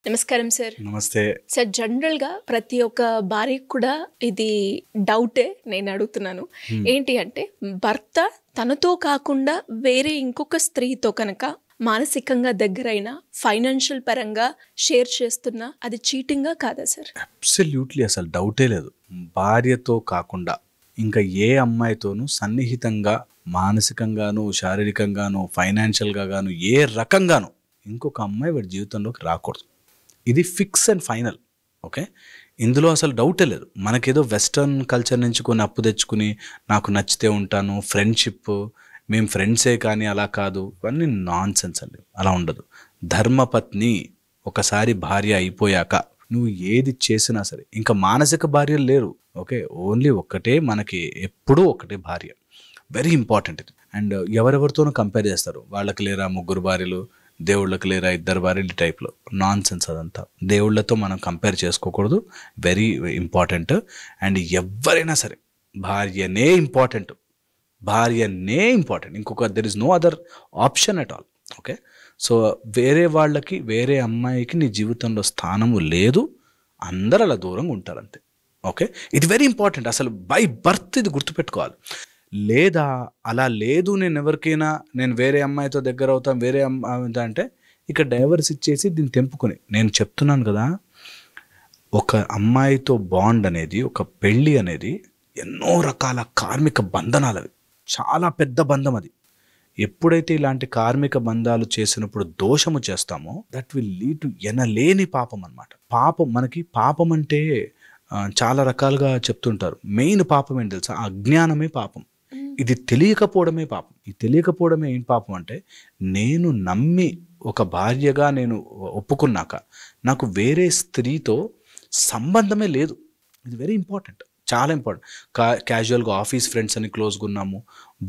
నమస్కారం సార్. నమస్తే సార్, జనరల్గా ప్రతి ఒక్క భార్యకు కూడా ఇది డౌటే నేను అడుగుతున్నాను. ఏంటి అంటే, భర్త తనతో కాకుండా వేరే ఇంకొక స్త్రీతో కనుక మానసికంగా దగ్గరైనా ఫైనాన్షియల్ పరంగా షేర్ చేస్తున్నా అది చీటింగా కాదా సార్? అబ్సల్యూట్లీ, అసలు డౌటే లేదు. భార్యతో కాకుండా ఇంకా ఏ అమ్మాయితోనూ సన్నిహితంగా మానసికంగాను, శారీరకంగాను, ఫైనాన్షియల్గా గాను ఏ రకంగాను ఇంకొక అమ్మాయి వాడి జీవితంలోకి రాకూడదు. ఇది ఫిక్స్ అండ్ ఫైనల్. ఓకే, ఇందులో అసలు డౌటే లేదు. మనకేదో వెస్టర్న్ కల్చర్ నుంచి కొన్ని అప్పు తెచ్చుకుని నాకు నచ్చితే ఉంటాను, ఫ్రెండ్షిప్, మేము ఫ్రెండ్సే కానీ అలా కాదు, ఇవన్నీ నాన్ సెన్స్ అండి. అలా ఉండదు. ధర్మపత్ని ఒకసారి భార్య అయిపోయాక నువ్వు ఏది చేసినా సరే, ఇంకా మానసిక భార్యలు లేరు. ఓకే, ఓన్లీ ఒక్కటే, మనకి ఎప్పుడూ ఒకటే భార్య. వెరీ ఇంపార్టెంట్ ఇది. అండ్ ఎవరెవరితోనూ కంపేర్ చేస్తారు, వాళ్ళకి లేరా 3 భార్యలు, దేవుళ్ళకి లేరా 2 భార్యలు టైప్లో. నాన్ సెన్స్ అదంతా. దేవుళ్ళతో మనం కంపేర్ చేసుకోకూడదు. Very important. అండ్ ఎవరైనా సరే భార్యనే ఇంపార్టెంట్, భార్యనే ఇంపార్టెంట్. ఇంకొక there is no other option at all. Okay, so వేరే వాళ్ళకి, వేరే అమ్మాయికి నీ జీవితంలో స్థానము లేదు. అందరూ అలా దూరంగా ఉంటారంతే. ఓకే, ఇది వెరీ ఇంపార్టెంట్. అసలు బై బర్త్ ఇది గుర్తుపెట్టుకోవాలి. లేదా అలా లేదు, నేను వేరే అమ్మాయితో దగ్గర అవుతాను, వేరే అమ్మాయి అంటే ఇక డైవర్స్ ఇచ్చేసి దీన్ని తెంపుకొని, నేను చెప్తున్నాను కదా, ఒక అమ్మాయితో బాండ్ అనేది, ఒక పెళ్ళి అనేది ఎన్నో రకాల కార్మిక బంధనాలు. అవి చాలా పెద్ద బంధం. అది ఎప్పుడైతే ఇలాంటి కార్మిక బంధాలు చేసినప్పుడు దోషము చేస్తామో దట్ విల్ లీడ్ టు ఎనలేని పాపం అన్నమాట. పాపం, మనకి పాపం అంటే చాలా రకాలుగా చెప్తుంటారు. మెయిన్ పాపం ఏంటి తెలుసా? అజ్ఞానమే పాపం. ఇది తెలియకపోవడమే పాపం. ఈ తెలియకపోవడమే ఏం పాపం అంటే, నేను నమ్మి ఒక భార్యగా నేను ఒప్పుకున్నాక నాకు వేరే స్త్రీతో సంబంధమే లేదు. ఇది వెరీ ఇంపార్టెంట్, చాలా ఇంపార్టెంట్. క్యాజువల్గా ఆఫీస్ ఫ్రెండ్స్ అని క్లోజ్గా ఉన్నాము,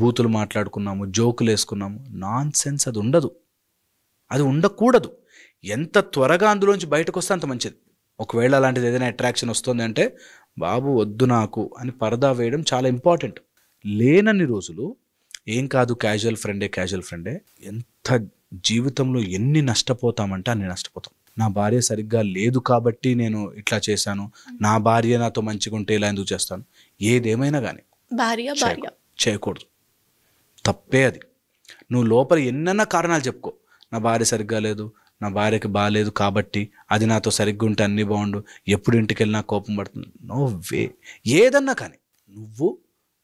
బూతులు మాట్లాడుకున్నాము, జోకులు వేసుకున్నాము, నాన్ సెన్స్. అది ఉండదు, అది ఉండకూడదు. ఎంత త్వరగా అందులోంచి బయటకు వస్తే అంత మంచిది. ఒకవేళ అలాంటిది ఏదైనా అట్రాక్షన్ వస్తుంది అంటే, బాబు వద్దు నాకు అని పరదా వేయడం చాలా ఇంపార్టెంట్. లేనన్ని రోజులు ఏం కాదు, క్యాజువల్ ఫ్రెండే. ఎంత జీవితంలో ఎన్ని నష్టపోతామంటే అన్ని నష్టపోతాం. నా భార్య సరిగ్గా లేదు కాబట్టి నేను ఇట్లా చేశాను, నా భార్య నాతో మంచిగా ఉంటే ఇలా ఎందుకు చేస్తాను, ఏదేమైనా కానీ భార్య చేయకూడదు. తప్పే అది. నువ్వు లోపల ఎన్నన్నా కారణాలు చెప్పుకో, నా భార్య సరిగ్గా లేదు, నా భార్యకి బాగాలేదు కాబట్టి అది నాతో సరిగ్గా ఉంటే అన్నీ బాగుండు, ఎప్పుడు ఇంటికి వెళ్ళినా కోపం పడుతుంది. No way. ఏదన్నా కానీ నువ్వు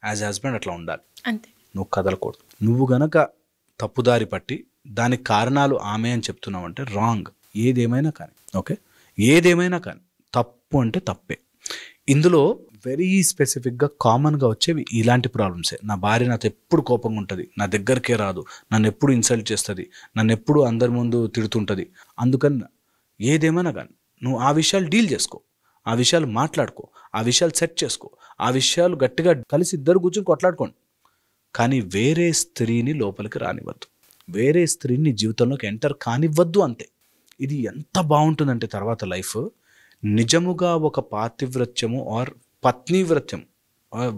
యాజ్ హస్బెండ్ అట్లా ఉండాలి అంతే. నువ్వు కదలకూడదు. నువ్వు గనక తప్పుదారి పట్టి దానికి కారణాలు ఆమె అని చెప్తున్నావు అంటే రాంగ్. ఏదేమైనా కానీ, ఓకే, ఏదేమైనా కానీ తప్పు అంటే తప్పే. ఇందులో వెరీ స్పెసిఫిక్గా కామన్గా వచ్చేవి ఇలాంటి ప్రాబ్లమ్సే. నా భార్య నాతో ఎప్పుడు కోపంగా ఉంటుంది, నా దగ్గరికే రాదు, నన్ను ఎప్పుడు ఇన్సల్ట్ చేస్తుంది, నన్ను ఎప్పుడు అందరి ముందు తిడుతుంటుంది. అందుకని ఏదేమైనా కానీ నువ్వు ఆ విషయాలు డీల్ చేసుకో, ఆ విషయాలు మాట్లాడుకో, ఆ విషయాలు సెట్ చేసుకో, ఆ విషయాలు గట్టిగా కలిసి ఇద్దరు కూర్చొని కొట్లాడుకోండి. కానీ వేరే స్త్రీని లోపలికి రానివ్వద్దు, వేరే స్త్రీని జీవితంలోకి ఎంటర్ కానివ్వద్దు. అంతే. ఇది ఎంత బాగుంటుందంటే తర్వాత లైఫ్ నిజముగా ఒక పాతివ్రత్యము ఆర్ పత్నీవ్రత్యం,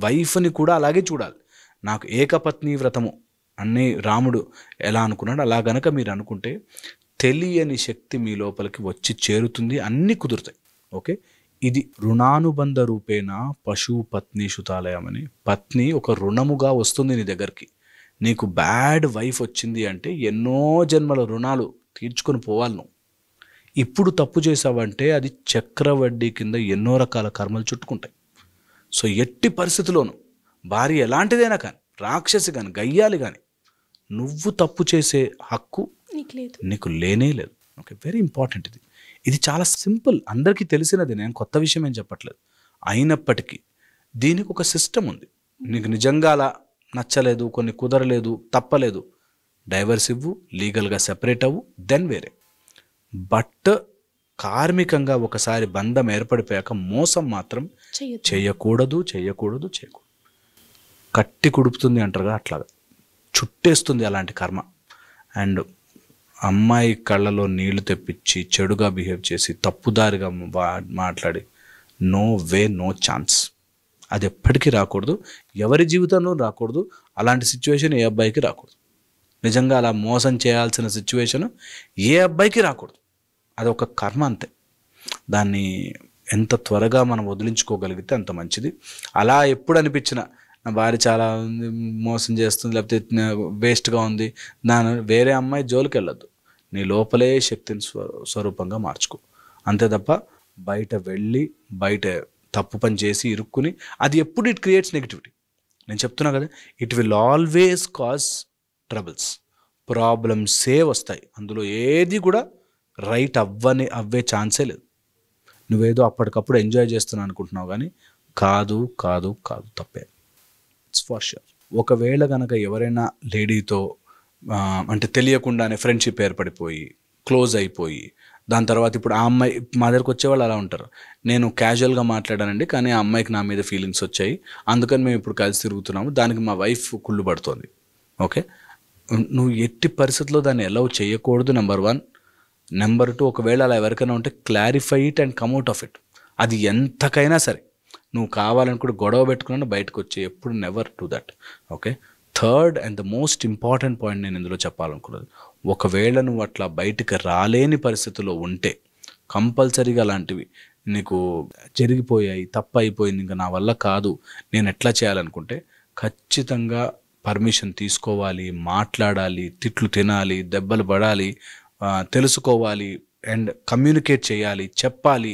వైఫ్ని కూడా అలాగే చూడాలి. నాకు ఏకపత్ని వ్రతము అన్నీ రాముడు ఎలా అనుకున్నాడు, అలా గనక మీరు అనుకుంటే తెలియని శక్తి మీ లోపలికి వచ్చి చేరుతుంది, అన్నీ కుదురుతాయి. ఓకే, ఇది రుణానుబంధ రూపేణ పశు పత్ని శుతాలయం అని. పత్ని ఒక రుణముగా వస్తుంది నీ దగ్గరికి. నీకు బ్యాడ్ వైఫ్ వచ్చింది అంటే ఎన్నో జన్మల రుణాలు తీర్చుకొని పోవాలి నువ్వు. ఇప్పుడు తప్పు చేసావంటే అది చక్రవడ్డీ కింద ఎన్నో రకాల కర్మలు చుట్టుకుంటాయి. సో ఎట్టి పరిస్థితిలోనూ భార్య ఎలాంటిదైనా కానీ, రాక్షసి కానీ, గయ్యాలి కానీ, నువ్వు తప్పు చేసే హక్కు నీకు లేనే లేదు. ఓకే, వెరీ ఇంపార్టెంట్ ఇది. ఇది చాలా సింపుల్, అందరికీ తెలిసినది, నేను కొత్త విషయం ఏం చెప్పట్లేదు. అయినప్పటికీ దీనికి ఒక సిస్టమ్ ఉంది. నీకు నిజంగా అలా నచ్చలేదు, కొన్ని కుదరలేదు, తప్పలేదు, డైవర్స్ ఇవ్వు, లీగల్గా సెపరేట్ అవ్వు, దెన్ వేరే. బట్ కార్మికంగా ఒకసారి బంధం ఏర్పడిపోయాక మోసం మాత్రం చేయకూడదు. కట్టి కుడుపుతుంది అంటారుగా, అట్లాగా చుట్టేస్తుంది అలాంటి కర్మ. అండ్ అమ్మాయి కళ్ళలో నీళ్లు తెప్పించి చెడుగా బిహేవ్ చేసి తప్పుదారిగా మాట్లాడి నో వే, నో ఛాన్స్. అది ఎప్పటికీ రాకూడదు, ఎవరి జీవితంలో రాకూడదు. అలాంటి సిచ్యువేషన్ ఏ అబ్బాయికి రాకూడదు. నిజంగా అలా మోసం చేయాల్సిన సిచ్యువేషన్ ఏ అబ్బాయికి రాకూడదు. అది ఒక కర్మ అంతే. దాన్ని ఎంత త్వరగా మనం వదిలించుకోగలిగితే అంత మంచిది. అలా ఎప్పుడు అనిపించినా నా భార్య చాలా మోసం చేస్తుంది, లేకపోతే వేస్ట్గా ఉంది, వేరే అమ్మాయి జోలికి వెళ్ళొద్దు. నీ లోపలే శక్తిని స్వరూపంగా మార్చుకో. అంతే తప్ప బయట వెళ్ళి బయట తప్పు పని చేసి ఇరుక్కుని అది ఎప్పుడు ఇట్ క్రియేట్స్ నెగిటివిటీ. నేను చెప్తున్నా కదా, it will always cause troubles, ప్రాబ్లమ్సే వస్తాయి. అందులో ఏది కూడా రైట్ అవ్వే ఛాన్సే లేదు. నువ్వేదో అప్పటికప్పుడు ఎంజాయ్ చేస్తున్నావు అనుకుంటున్నావు, కానీ కాదు కాదు కాదు, తప్పే. It's for sure. ఒకవేళ కనుక ఎవరైనా లేడీతో అంటే తెలియకుండానే ఫ్రెండ్షిప్ ఏర్పడిపోయి క్లోజ్ అయిపోయి దాని తర్వాత ఇప్పుడు ఆ అమ్మాయి మా దగ్గరకు వచ్చేవాళ్ళు అలా ఉంటారు. నేను క్యాజువల్గా మాట్లాడానండి, కానీ ఆ అమ్మాయికి నా మీద ఫీలింగ్స్ వచ్చాయి, అందుకని మేము ఇప్పుడు కలిసి తిరుగుతున్నాము, దానికి మా వైఫ్ కుళ్ళు పడుతుంది. ఓకే, నువ్వు ఎట్టి పరిస్థితుల్లో దాన్ని అలౌ చేయకూడదు, నెంబర్ 1. నెంబర్ 2, ఒకవేళ అలా ఎవరికైనా ఉంటే clarify it and come out of it. అది ఎంతకైనా సరే నువ్వు కావాలని కూడా గొడవ పెట్టుకున్నా బయటకు వచ్చి, ఎప్పుడు never do that. Okay, third and the most important point నేను ఇందులో చెప్పాలనుకున్నది, ఒకవేళ నువ్వు అట్లా బయటకు రాలేని పరిస్థితిలో ఉంటే కంపల్సరీగా అలాంటివి నీకు జరిగిపోయాయి, తప్పు అయిపోయింది, ఇంకా నా వల్ల కాదు, నేను ఎట్లా చేయాలనుకుంటే ఖచ్చితంగా పర్మిషన్ తీసుకోవాలి, మాట్లాడాలి, తిట్లు తినాలి, దెబ్బలు పడాలి, తెలుసుకోవాలి అండ్ కమ్యూనికేట్ చేయాలి, చెప్పాలి,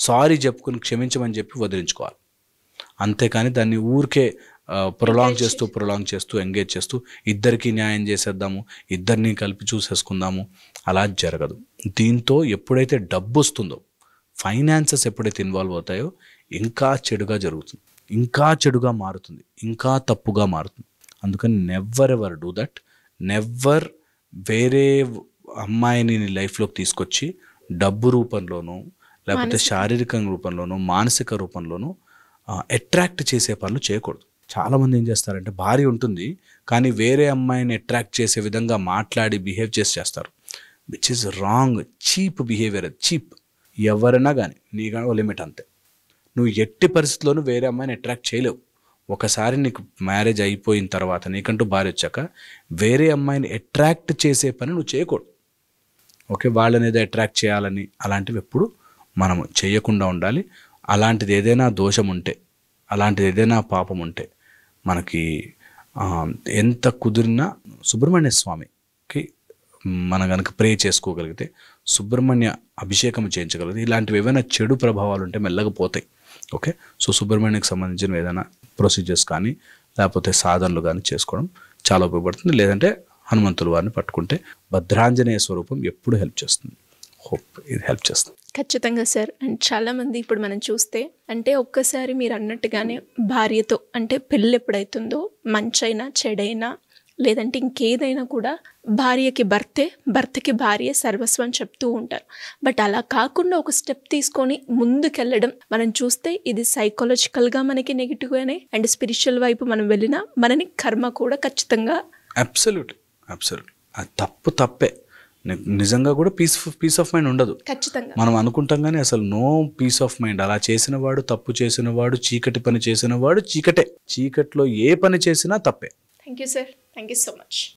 సారీ చెప్పుకుని క్షమించమని చెప్పి వదిలించుకోవాలి. అంతేకాని దాన్ని ఊరికే ప్రొలాంగ్ చేస్తూ ఎంగేజ్ చేస్తూ ఇద్దరికి న్యాయం చేసేద్దాము, ఇద్దరిని కలిపి చూసేసుకుందాము, అలా జరగదు. దీంతో ఎప్పుడైతే డబ్బు వస్తుందో, ఫైనాన్సెస్ ఎప్పుడైతే ఇన్వాల్వ్ అవుతాయో ఇంకా చెడుగా జరుగుతుంది, ఇంకా చెడుగా మారుతుంది, ఇంకా తప్పుగా మారుతుంది. అందుకని never ever do that. Never వేరే అమ్మాయిని నీ లైఫ్లోకి తీసుకొచ్చి డబ్బు రూపంలోనూ లేకపోతే శారీరక రూపంలోనూ మానసిక రూపంలోనూ అట్రాక్ట్ చేసే పనులు చేయకూడదు. చాలామంది ఏం చేస్తారంటే భార్య ఉంటుంది కానీ వేరే అమ్మాయిని అట్రాక్ట్ చేసే విధంగా మాట్లాడి బిహేవ్ చేస్తారు, which is wrong. Cheap behaviour, అది చీప్. ఎవరైనా కానీ నీకు లిమిట్ అంతే. నువ్వు ఎట్టి పరిస్థితుల్లోనూ వేరే అమ్మాయిని అట్రాక్ట్ చేయలేవు. ఒకసారి నీకు మ్యారేజ్ అయిపోయిన తర్వాత నీకంటూ భార్య వచ్చాక వేరే అమ్మాయిని అట్రాక్ట్ చేసే పని నువ్వు చేయకూడదు. ఓకే, వాళ్ళని ఏదో అట్రాక్ట్ చేయాలని అలాంటివి ఎప్పుడు మనం చేయకుండా ఉండాలి. అలాంటిది ఏదైనా దోషం ఉంటే, అలాంటిది ఏదైనా పాపం ఉంటే మనకి ఎంత కుదిరినా సుబ్రహ్మణ్య స్వామికి మనం కనుక ప్రే చేసుకోగలిగితే, సుబ్రహ్మణ్య అభిషేకం చేయించగలిగితే ఇలాంటివి ఏవైనా చెడు ప్రభావాలు ఉంటే మెల్లగా పోతాయి. ఓకే, సో సుబ్రహ్మణ్యకి సంబంధించిన ఏదైనా ప్రొసీజర్స్ కానీ లేకపోతే సాధనలు కానీ చేసుకోవడం చాలా ఉపయోగపడుతుంది. లేదంటే హనుమంతుల వారిని పట్టుకుంటే భద్రాంజనేయ స్వరూపం ఎప్పుడు హెల్ప్ చేస్తుంది. హోప్ ఇది హెల్ప్ చేస్తుంది. ఖచ్చితంగా సార్. అండ్ చాలామంది ఇప్పుడు మనం చూస్తే అంటే ఒక్కసారి మీరు అన్నట్టుగానే భార్యతో అంటే పెళ్ళి ఎప్పుడైతుందో మంచైనా చెడైనా లేదంటే ఇంకేదైనా కూడా భార్యకి భర్తకి భార్య సర్వస్వం చెప్తూ ఉంటారు. బట్ అలా కాకుండా ఒక స్టెప్ తీసుకొని ముందుకెళ్ళడం మనం చూస్తే ఇది సైకలాజికల్గా మనకి నెగిటివ్గానే అండ్ స్పిరిచువల్ వైపు మనం వెళ్ళినా మనని కర్మ కూడా ఖచ్చితంగా. అబ్సల్యూట్లీ అది తప్పే. నిజంగా కూడా పీస్ ఆఫ్ మైండ్ ఉండదు. ఖచ్చితంగా మనం అనుకుంటాం కానీ అసలు నో పీస్ ఆఫ్ మైండ్. అలా చేసిన వాడు, తప్పు చేసిన వాడు, చీకటి పని చేసిన వాడు చీకటే. చీకట్లో ఏ పని చేసినా తప్పే. Thank you sir. Thank you so much.